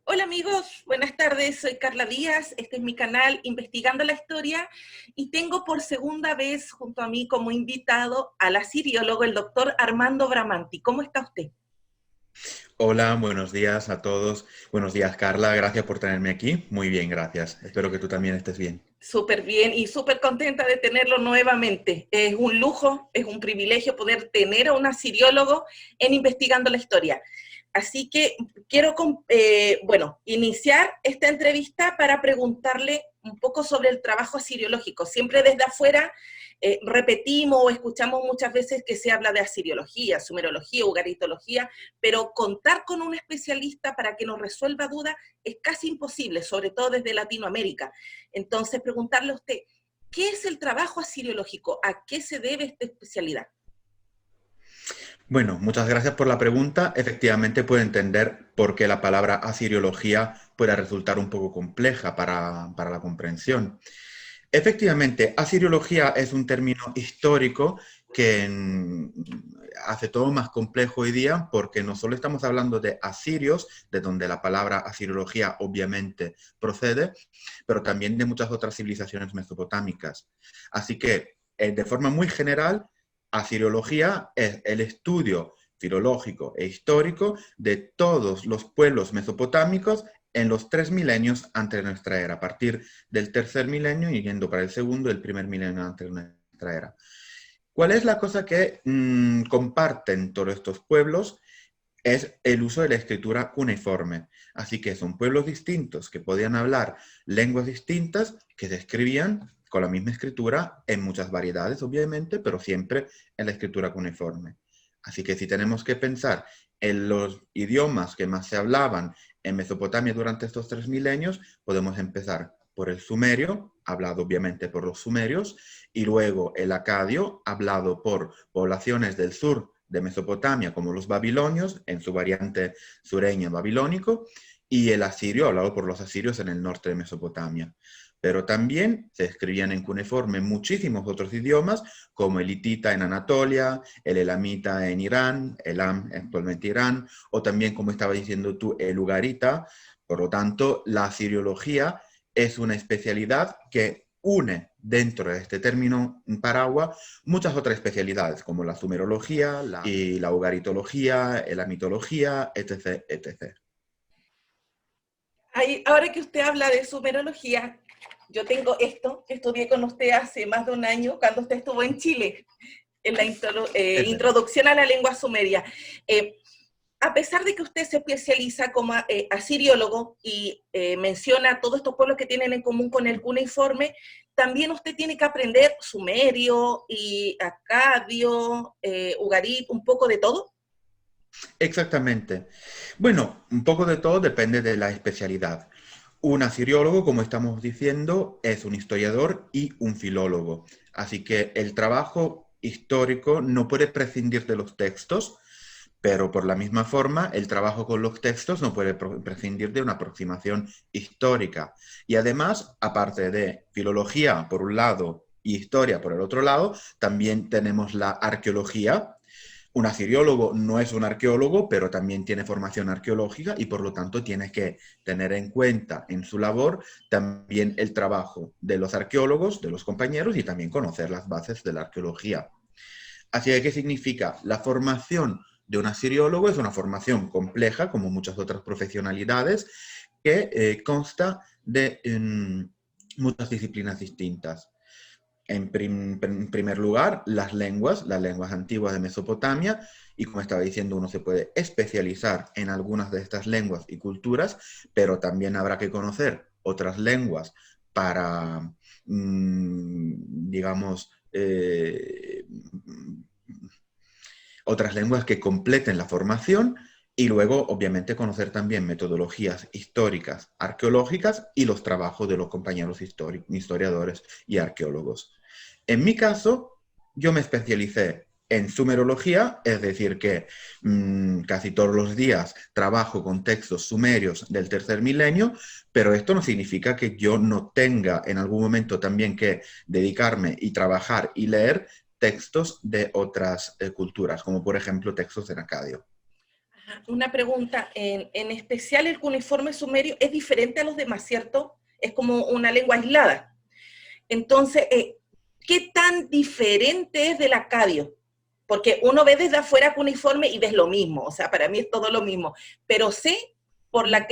Hola amigos, buenas tardes, soy Carla Díaz, este es mi canal Investigando la Historia y tengo por segunda vez junto a mí como invitado al asiriólogo, el doctor Armando Bramanti. ¿Cómo está usted? Hola, buenos días a todos. Buenos días, Carla. Gracias por tenerme aquí. Muy bien, gracias. Espero que tú también estés bien. Súper bien y súper contenta de tenerlo nuevamente. Es un lujo, es un privilegio poder tener a un asiriólogo en Investigando la Historia. Así que quiero, iniciar esta entrevista para preguntarle un poco sobre el trabajo asiriológico. Siempre desde afuera repetimos o escuchamos muchas veces que se habla de asiriología, sumerología, ugaritología, pero contar con un especialista para que nos resuelva dudas es casi imposible, sobre todo desde Latinoamérica. Entonces, preguntarle a usted, ¿qué es el trabajo asiriológico? ¿A qué se debe esta especialidad? Bueno, muchas gracias por la pregunta. Efectivamente, puedo entender por qué la palabra asiriología puede resultar un poco compleja para la comprensión. Efectivamente, asiriología es un término histórico que hace todo más complejo hoy día porque no solo estamos hablando de asirios, de donde la palabra asiriología obviamente procede, pero también de muchas otras civilizaciones mesopotámicas. Así que, de forma muy general, asiriología es el estudio filológico e histórico de todos los pueblos mesopotámicos en los 3 milenios antes de nuestra era, a partir del tercer milenio y yendo para el segundo y el primer milenio antes de nuestra era. ¿Cuál es la cosa que comparten todos estos pueblos? Es el uso de la escritura cuneiforme. Así que son pueblos distintos que podían hablar lenguas distintas que se escribían con la misma escritura en muchas variedades, obviamente, pero siempre en la escritura cuneiforme. Así que si tenemos que pensar en los idiomas que más se hablaban en Mesopotamia durante estos 3 milenios, podemos empezar por el sumerio, hablado obviamente por los sumerios, y luego el acadio, hablado por poblaciones del sur de Mesopotamia, como los babilonios, en su variante sureña babilónico, y el asirio, hablado por los asirios en el norte de Mesopotamia. Pero también se escribían en cuneiforme muchísimos otros idiomas, como el hitita en Anatolia, el elamita en Irán, Elam actualmente Irán, o también, como estaba diciendo tú, el ugarita. Por lo tanto, la asiriología es una especialidad que une dentro de este término paraguas muchas otras especialidades, como la sumerología, y la ugaritología, la mitología, etc., etc. Ahí, ahora que usted habla de sumerología, yo tengo esto, que estudié con usted hace más de un año, cuando usted estuvo en Chile, en la Es verdad. introducción a la lengua sumeria. Eh, a pesar de que usted se especializa como asiriólogo y menciona todos estos pueblos que tienen en común con el cuneiforme, también usted tiene que aprender sumerio y acadio, ugarit, un poco de todo. Exactamente. Bueno, un poco de todo depende de la especialidad. Un asiriólogo, como estamos diciendo, es un historiador y un filólogo. Así que el trabajo histórico no puede prescindir de los textos, pero por la misma forma, el trabajo con los textos no puede prescindir de una aproximación histórica. Y además, aparte de filología por un lado y historia por el otro lado, también tenemos la arqueología. Un asiriólogo no es un arqueólogo, pero también tiene formación arqueológica y por lo tanto tiene que tener en cuenta en su labor también el trabajo de los arqueólogos, de los compañeros y también conocer las bases de la arqueología. Así que, ¿qué significa? La formación de un asiriólogo es una formación compleja, como muchas otras profesionalidades, que consta de muchas disciplinas distintas. En primer lugar, las lenguas antiguas de Mesopotamia, y como estaba diciendo, uno se puede especializar en algunas de estas lenguas y culturas, pero también habrá que conocer otras lenguas para, digamos, otras lenguas que completen la formación y luego, obviamente, conocer también metodologías históricas, arqueológicas y los trabajos de los compañeros historiadores y arqueólogos. En mi caso, yo me especialicé en sumerología, es decir, que casi todos los días trabajo con textos sumerios del tercer milenio, pero esto no significa que yo no tenga en algún momento también que dedicarme y trabajar y leer textos de otras culturas, como por ejemplo textos en acadio. Una pregunta, en especial el cuneiforme sumerio es diferente a los demás, ¿cierto? Es como una lengua aislada. Entonces, ¿qué tan diferente es del acadio? Porque uno ve desde afuera cuneiforme y ves lo mismo, o sea, para mí es todo lo mismo, pero sé por las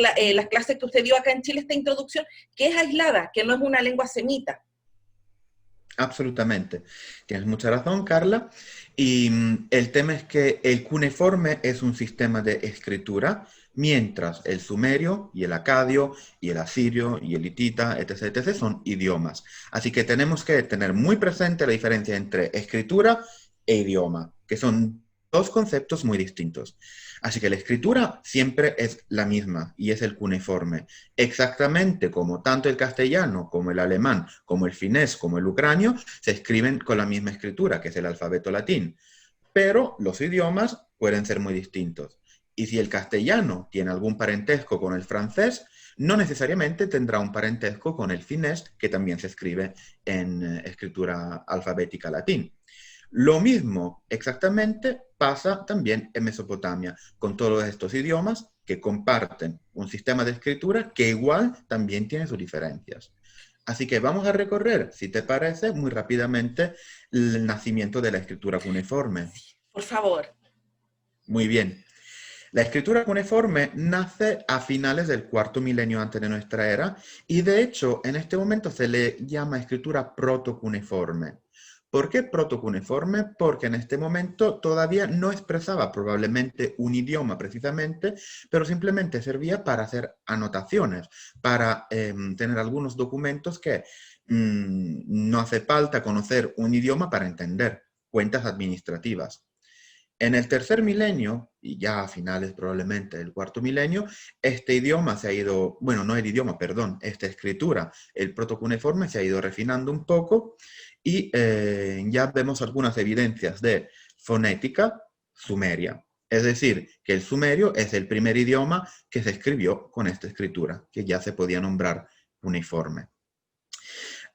clases que usted dio acá en Chile, esta introducción, que es aislada, que no es una lengua semita. Absolutamente. Tienes mucha razón, Carla. Y el tema es que el cuneiforme es un sistema de escritura, mientras el sumerio y el acadio y el asirio y el hitita, etc., etc., son idiomas. Así que tenemos que tener muy presente la diferencia entre escritura e idioma, que son dos conceptos muy distintos. Así que la escritura siempre es la misma y es el cuneiforme, exactamente como tanto el castellano como el alemán, como el finés, como el ucranio, se escriben con la misma escritura, que es el alfabeto latín. Pero los idiomas pueden ser muy distintos. Y si el castellano tiene algún parentesco con el francés, no necesariamente tendrá un parentesco con el finés, que también se escribe en escritura alfabética latín. Lo mismo exactamente pasa también en Mesopotamia, con todos estos idiomas que comparten un sistema de escritura que igual también tiene sus diferencias. Así que vamos a recorrer, si te parece, muy rápidamente el nacimiento de la escritura cuneiforme. Por favor. Muy bien. La escritura cuneiforme nace a finales del cuarto milenio antes de nuestra era y de hecho en este momento se le llama escritura protocuneiforme. ¿Por qué protocuneiforme? Porque en este momento todavía no expresaba probablemente un idioma precisamente, pero simplemente servía para hacer anotaciones, para tener algunos documentos que no hace falta conocer un idioma para entender, cuentas administrativas. En el tercer milenio, y ya a finales probablemente del cuarto milenio, este idioma se ha ido, bueno, no el idioma, perdón, esta escritura, el protocuneiforme se ha ido refinando un poco y ya vemos algunas evidencias de fonética sumeria. Es decir, que el sumerio es el primer idioma que se escribió con esta escritura, que ya se podía nombrar cuneiforme.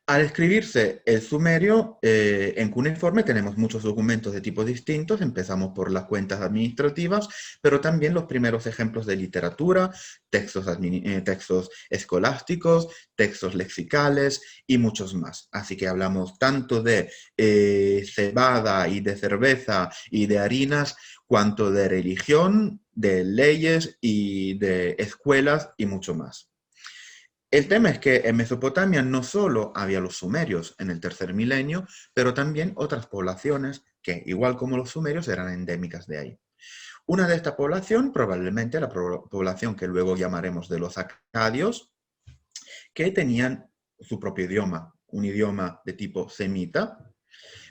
Al escribirse el sumerio, en cuneiforme tenemos muchos documentos de tipos distintos, empezamos por las cuentas administrativas, pero también los primeros ejemplos de literatura, textos escolásticos, textos lexicales y muchos más. Así que hablamos tanto de cebada y de cerveza y de harinas, cuanto de religión, de leyes y de escuelas y mucho más. El tema es que en Mesopotamia no solo había los sumerios en el tercer milenio, pero también otras poblaciones que, igual como los sumerios, eran endémicas de ahí. Una de esta población, probablemente la población que luego llamaremos de los acadios, que tenían su propio idioma, un idioma de tipo semita,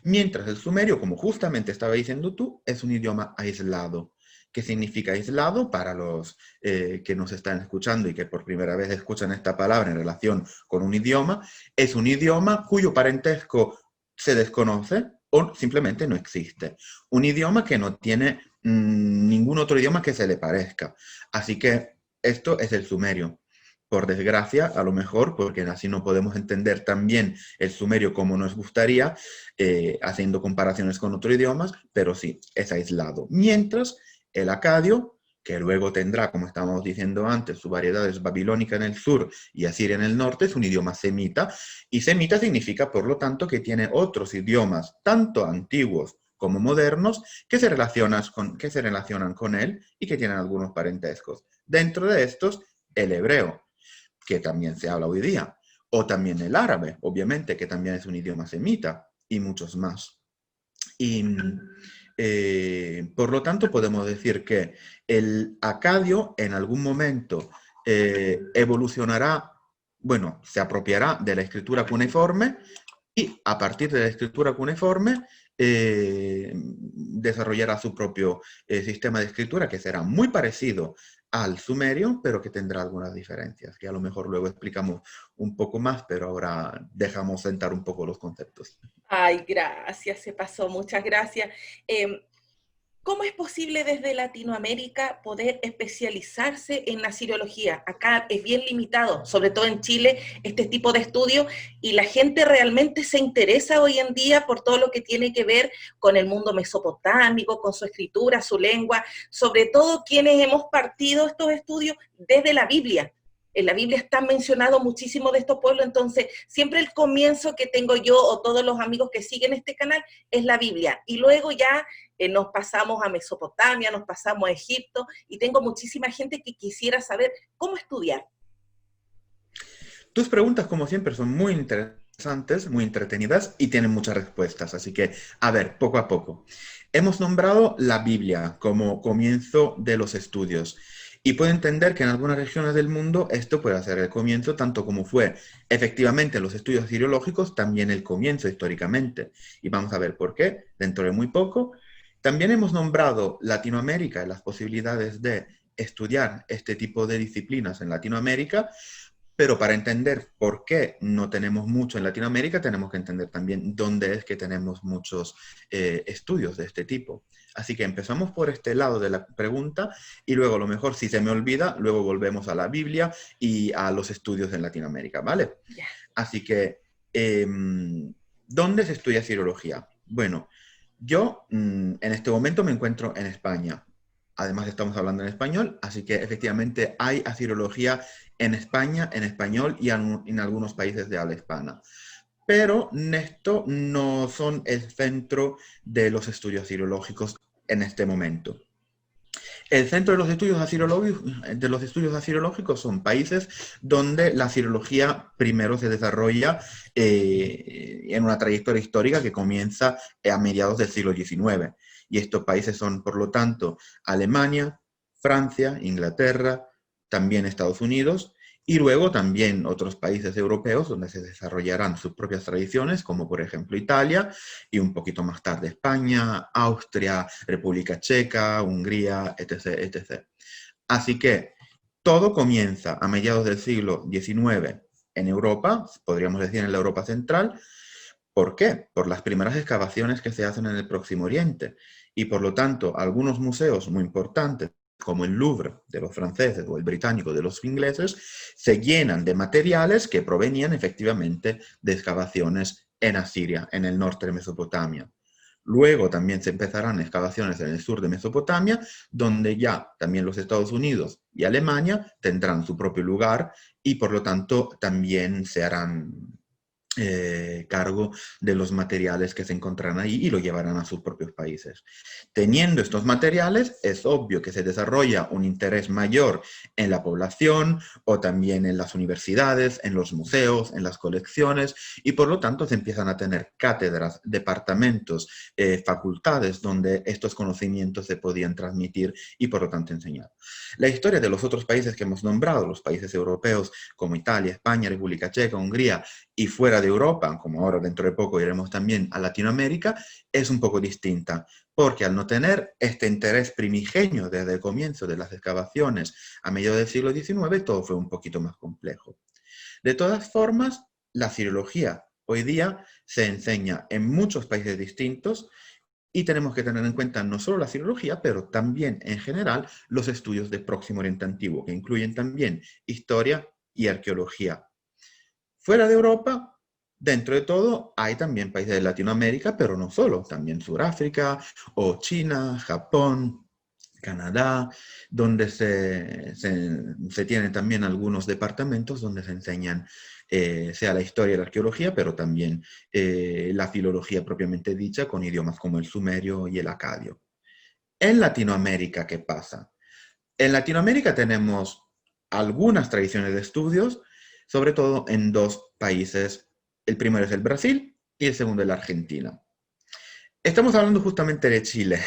mientras el sumerio, como justamente estaba diciendo tú, es un idioma aislado. ¿Qué significa aislado? Para los que nos están escuchando y que por primera vez escuchan esta palabra en relación con un idioma, es un idioma cuyo parentesco se desconoce o simplemente no existe. Un idioma que no tiene ningún otro idioma que se le parezca. Así que esto es el sumerio. Por desgracia, a lo mejor, porque así no podemos entender tan bien el sumerio como nos gustaría, haciendo comparaciones con otros idiomas, pero sí, es aislado. Mientras el acadio, que luego tendrá, como estábamos diciendo antes, su variedad es babilónica en el sur y asiria en el norte, es un idioma semita, y semita significa, por lo tanto, que tiene otros idiomas, tanto antiguos como modernos, que se relacionan con él y que tienen algunos parentescos. Dentro de estos, el hebreo, que también se habla hoy día, o también el árabe, obviamente, que también es un idioma semita, y muchos más. Y por lo tanto podemos decir que el acadio en algún momento evolucionará, bueno, se apropiará de la escritura cuneiforme y a partir de la escritura cuneiforme desarrollará su propio sistema de escritura que será muy parecido al sumerio, pero que tendrá algunas diferencias, que a lo mejor luego explicamos un poco más, pero ahora dejamos sentar un poco los conceptos. Ay, gracias, se pasó, muchas gracias. Eh, ¿Cómo es posible desde Latinoamérica poder especializarse en asiriología? Acá es bien limitado, sobre todo en Chile, este tipo de estudios, y la gente realmente se interesa hoy en día por todo lo que tiene que ver con el mundo mesopotámico, con su escritura, su lengua, sobre todo quienes hemos partido estos estudios desde la Biblia. En la Biblia están mencionados muchísimos de estos pueblos, entonces siempre el comienzo que tengo yo o todos los amigos que siguen este canal es la Biblia, y luego ya nos pasamos a Mesopotamia, nos pasamos a Egipto, y tengo muchísima gente que quisiera saber cómo estudiar. Tus preguntas, como siempre, son muy interesantes, muy entretenidas y tienen muchas respuestas. Así que, a ver, poco a poco. Hemos nombrado la Biblia como comienzo de los estudios. Y puedo entender que en algunas regiones del mundo esto puede ser el comienzo, tanto como fue efectivamente en los estudios siriológicos, también el comienzo históricamente. Y vamos a ver por qué dentro de muy poco. También hemos nombrado Latinoamérica y las posibilidades de estudiar este tipo de disciplinas en Latinoamérica, pero para entender por qué no tenemos mucho en Latinoamérica, tenemos que entender también dónde es que tenemos muchos estudios de este tipo. Así que empezamos por este lado de la pregunta y luego, a lo mejor, si se me olvida, luego volvemos a la Biblia y a los estudios en Latinoamérica, ¿vale? Ya. Así que, ¿dónde se estudia sirología? Bueno, yo en este momento me encuentro en España. Además estamos hablando en español, así que efectivamente hay asirología en España, en español y en algunos países de habla hispana. Pero esto no son el centro de los estudios asirológicos en este momento. El centro de los estudios asirológicos son países donde la asirología primero se desarrolla en una trayectoria histórica que comienza a mediados del siglo XIX. Y estos países son, por lo tanto, Alemania, Francia, Inglaterra, también Estados Unidos, y luego también otros países europeos donde se desarrollarán sus propias tradiciones, como por ejemplo Italia, y un poquito más tarde España, Austria, República Checa, Hungría, etc., etc. Así que todo comienza a mediados del siglo XIX en Europa, podríamos decir en la Europa central. ¿Por qué? Por las primeras excavaciones que se hacen en el Próximo Oriente. Y por lo tanto, algunos museos muy importantes, como el Louvre de los franceses o el británico de los ingleses, se llenan de materiales que provenían efectivamente de excavaciones en Asiria, en el norte de Mesopotamia. Luego también se empezarán excavaciones en el sur de Mesopotamia, donde ya también los Estados Unidos y Alemania tendrán su propio lugar y por lo tanto también se harán cargo de los materiales que se encontrarán ahí y lo llevarán a sus propios países. Teniendo estos materiales, es obvio que se desarrolla un interés mayor en la población o también en las universidades, en los museos, en las colecciones, y por lo tanto se empiezan a tener cátedras, departamentos, facultades donde estos conocimientos se podían transmitir y por lo tanto enseñar. La historia de los otros países que hemos nombrado, los países europeos como Italia, España, República Checa, Hungría, y fuera de Europa, como ahora dentro de poco iremos también a Latinoamérica, es un poco distinta, porque al no tener este interés primigenio desde el comienzo de las excavaciones a mediados del siglo XIX, todo fue un poquito más complejo. De todas formas, la sirología hoy día se enseña en muchos países distintos y tenemos que tener en cuenta no solo la sirología, pero también en general los estudios de Próximo Oriente Antiguo, que incluyen también historia y arqueología. Fuera de Europa, dentro de todo, hay también países de Latinoamérica, pero no solo, también Sudáfrica o China, Japón, Canadá, donde se tienen también algunos departamentos donde se enseñan sea la historia y la arqueología, pero también la filología propiamente dicha con idiomas como el sumerio y el acadio. En Latinoamérica, ¿qué pasa? En Latinoamérica tenemos algunas tradiciones de estudios, sobre todo en dos países. El primero es el Brasil y el segundo es la Argentina. Estamos hablando justamente de Chile,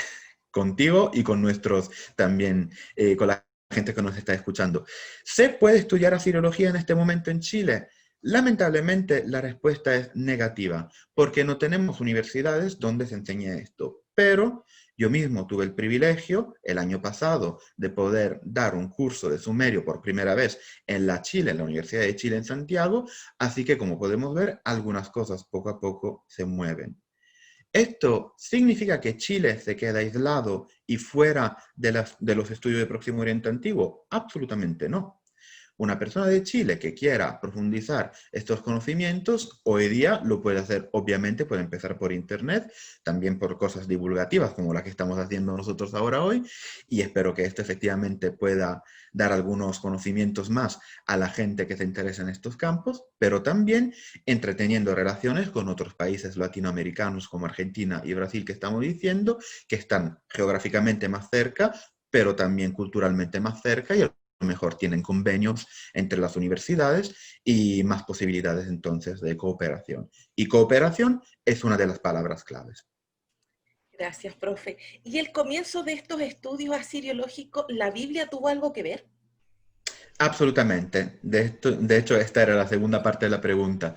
contigo y con nuestros también, con la gente que nos está escuchando. ¿Se puede estudiar asirología en este momento en Chile? Lamentablemente la respuesta es negativa, porque no tenemos universidades donde se enseñe esto. Pero yo mismo tuve el privilegio el año pasado de poder dar un curso de sumerio por primera vez en la Chile, en la Universidad de Chile en Santiago, así que como podemos ver, algunas cosas poco a poco se mueven. ¿Esto significa que Chile se queda aislado y fuera de los estudios de Próximo Oriente Antiguo? Absolutamente no. Una persona de Chile que quiera profundizar estos conocimientos, hoy día lo puede hacer, obviamente puede empezar por internet, también por cosas divulgativas como la que estamos haciendo nosotros ahora hoy, y espero que esto efectivamente pueda dar algunos conocimientos más a la gente que se interesa en estos campos, pero también entreteniendo relaciones con otros países latinoamericanos como Argentina y Brasil que estamos diciendo, que están geográficamente más cerca, pero también culturalmente más cerca y mejor tienen convenios entre las universidades y más posibilidades entonces de cooperación. Y cooperación es una de las palabras claves. Gracias, profe. ¿Y el comienzo de estos estudios asiriológicos, la Biblia tuvo algo que ver? Absolutamente. De hecho, esta era la segunda parte de la pregunta.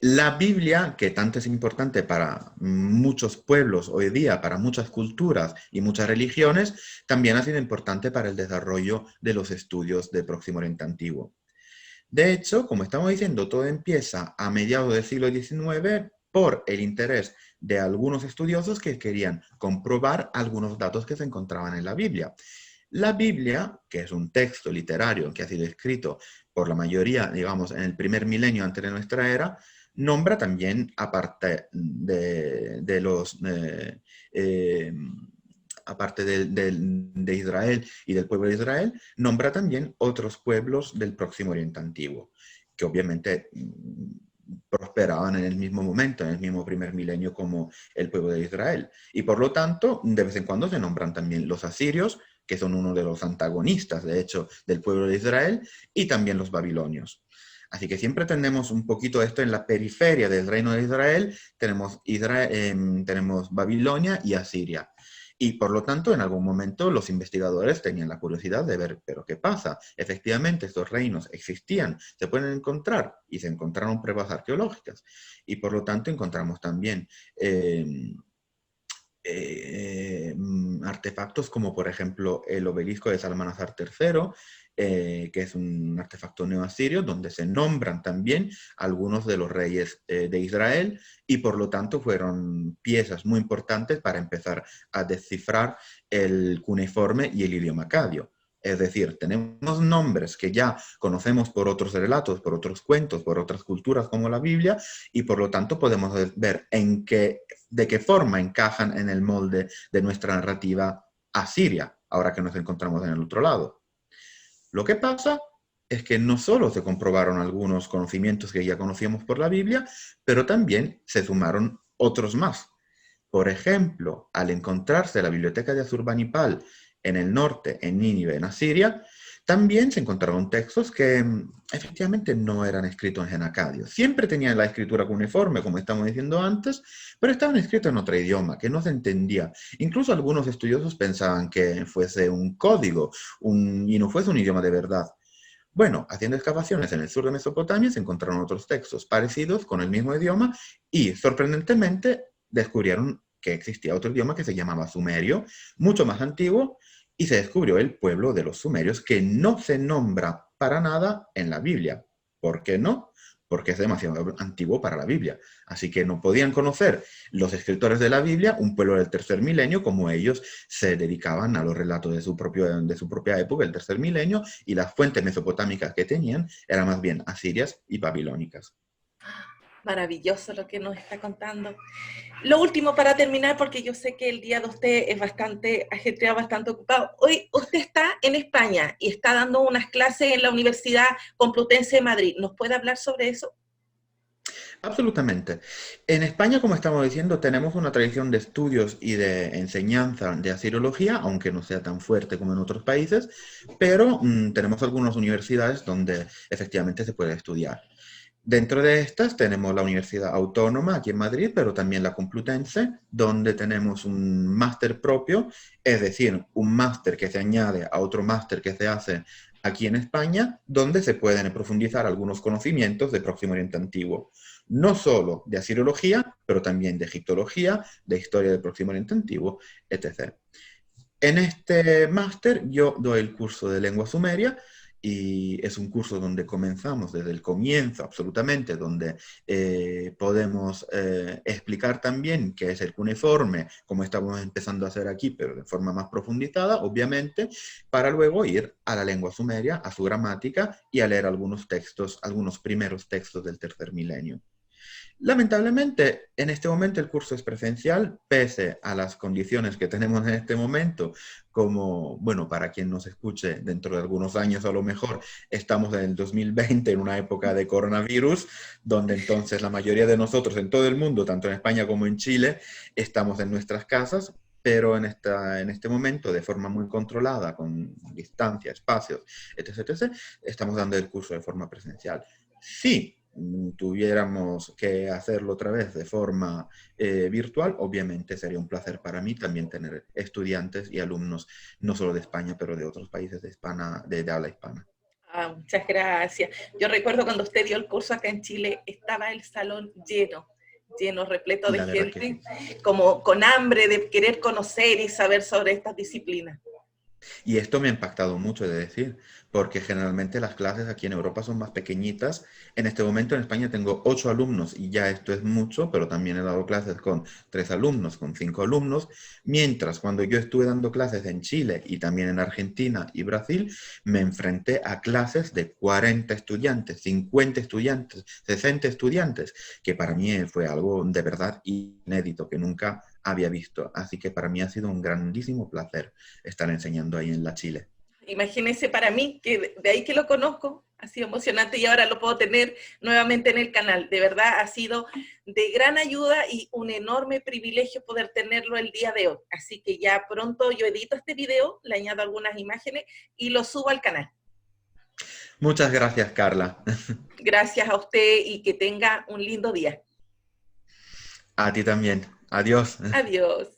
La Biblia, que tanto es importante para muchos pueblos hoy día, para muchas culturas y muchas religiones, también ha sido importante para el desarrollo de los estudios de Próximo Oriente Antiguo. De hecho, como estamos diciendo, todo empieza a mediados del siglo XIX por el interés de algunos estudiosos que querían comprobar algunos datos que se encontraban en la Biblia. La Biblia, que es un texto literario que ha sido escrito por la mayoría, digamos, en el primer milenio antes de nuestra era, nombra también, aparte de los... aparte de Israel y del pueblo de Israel, nombra también otros pueblos del Próximo Oriente Antiguo, que obviamente prosperaban en el mismo momento, en el mismo primer milenio como el pueblo de Israel. Y por lo tanto, de vez en cuando se nombran también los asirios, que son uno de los antagonistas, de hecho, del pueblo de Israel, y también los babilonios. Así que siempre tenemos un poquito esto en la periferia del reino de Israel, tenemos Babilonia y Asiria. Y por lo tanto, en algún momento los investigadores tenían la curiosidad de ver, pero ¿qué pasa? Efectivamente, estos reinos existían, se pueden encontrar y se encontraron pruebas arqueológicas. Y por lo tanto encontramos también artefactos como por ejemplo el obelisco de Salmanasar III, que es un artefacto neoasirio donde se nombran también algunos de los reyes de Israel y por lo tanto fueron piezas muy importantes para empezar a descifrar el cuneiforme y el idioma acadio. Es decir, tenemos nombres que ya conocemos por otros relatos, por otros cuentos, por otras culturas como la Biblia, y por lo tanto podemos ver de qué forma encajan en el molde de nuestra narrativa asiria, ahora que nos encontramos en el otro lado. Lo que pasa es que no solo se comprobaron algunos conocimientos que ya conocíamos por la Biblia, pero también se sumaron otros más. Por ejemplo, al encontrarse la biblioteca de Asurbanipal en el norte, en Nínive, en Asiria, también se encontraron textos que efectivamente no eran escritos en acadio. Siempre tenían la escritura cuneiforme, como estamos diciendo antes, pero estaban escritos en otro idioma que no se entendía. Incluso algunos estudiosos pensaban que fuese un código y no fuese un idioma de verdad. Bueno, haciendo excavaciones en el sur de Mesopotamia se encontraron otros textos parecidos con el mismo idioma y, sorprendentemente, descubrieron que existía otro idioma que se llamaba sumerio, mucho más antiguo, y se descubrió el pueblo de los sumerios que no se nombra para nada en la Biblia. ¿Por qué no? Porque es demasiado antiguo para la Biblia. Así que no podían conocer los escritores de la Biblia un pueblo del tercer milenio como ellos se dedicaban a los relatos de su propia época, el tercer milenio, y las fuentes mesopotámicas que tenían eran más bien asirias y babilónicas. Maravilloso lo que nos está contando. Lo último para terminar, porque yo sé que el día de usted es bastante ajetreado, bastante ocupado. Hoy usted está en España y está dando unas clases en la Universidad Complutense de Madrid. ¿Nos puede hablar sobre eso? Absolutamente. En España, como estamos diciendo, tenemos una tradición de estudios y de enseñanza de asirología, aunque no sea tan fuerte como en otros países, pero tenemos algunas universidades donde efectivamente se puede estudiar. Dentro de estas tenemos la Universidad Autónoma aquí en Madrid, pero también la Complutense, donde tenemos un máster propio, es decir, un máster que se añade a otro máster que se hace aquí en España, donde se pueden profundizar algunos conocimientos de Próximo Oriente Antiguo. No solo de asirología, pero también de egiptología, de historia del Próximo Oriente Antiguo, etc. En este máster yo doy el curso de lengua sumeria y es un curso donde comenzamos desde el comienzo, absolutamente, donde podemos explicar también qué es el cuneiforme, como estamos empezando a hacer aquí, pero de forma más profundizada, obviamente, para luego ir a la lengua sumeria, a su gramática y a leer algunos textos, algunos primeros textos del tercer milenio. Lamentablemente, en este momento el curso es presencial, pese a las condiciones que tenemos en este momento, como, bueno, para quien nos escuche dentro de algunos años a lo mejor, estamos en el 2020, en una época de coronavirus, donde entonces la mayoría de nosotros en todo el mundo, tanto en España como en Chile, estamos en nuestras casas, pero en este momento, de forma muy controlada, con distancia, espacios, etc., estamos dando el curso de forma presencial. Sí, tuviéramos que hacerlo otra vez de forma virtual, obviamente sería un placer para mí también tener estudiantes y alumnos, no solo de España, pero de otros países de habla hispana. Ah, muchas gracias. Yo recuerdo cuando usted dio el curso acá en Chile, estaba el salón lleno, lleno, repleto de La verdad que gente, sí. como con hambre de querer conocer y saber sobre estas disciplinas. Y esto me ha impactado mucho, de decir, porque generalmente las clases aquí en Europa son más pequeñitas. En este momento en España tengo 8 alumnos y ya esto es mucho, pero también he dado clases con 3 alumnos, con 5 alumnos, mientras cuando yo estuve dando clases en Chile y también en Argentina y Brasil, me enfrenté a clases de 40 estudiantes, 50 estudiantes, 60 estudiantes, que para mí fue algo de verdad inédito, que nunca había visto. Así que para mí ha sido un grandísimo placer estar enseñando ahí en la Chile. Imagínense para mí, que de ahí que lo conozco, ha sido emocionante y ahora lo puedo tener nuevamente en el canal. De verdad ha sido de gran ayuda y un enorme privilegio poder tenerlo el día de hoy. Así que ya pronto yo edito este video, le añado algunas imágenes y lo subo al canal. Muchas gracias, Carla. Gracias a usted y que tenga un lindo día. A ti también. Adiós. Adiós.